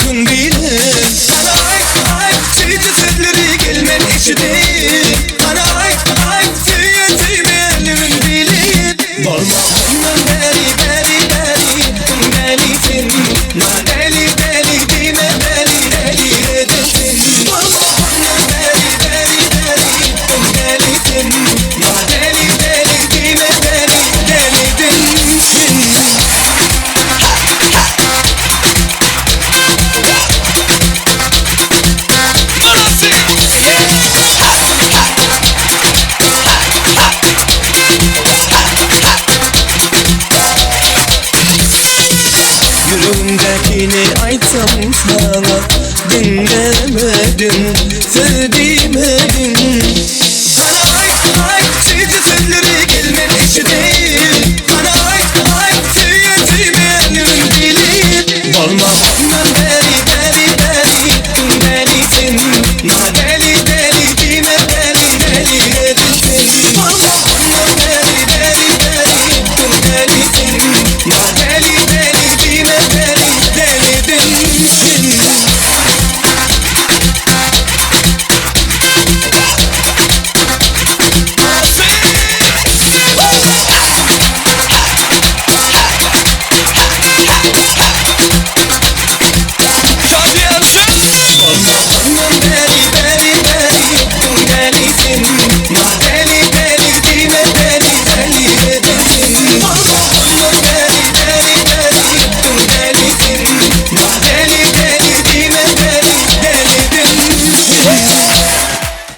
olsun bile. Bana ay çiğci sözleri gelmen eşidir. Bana ay tüyetimi elimin bilir. Olma bundan beri delisin. Ma deli dime deli edesin. Olma bundan beri delisin. Ma deli dime deli edesin. Yüreğimdekini aytsam sana dinlemedin.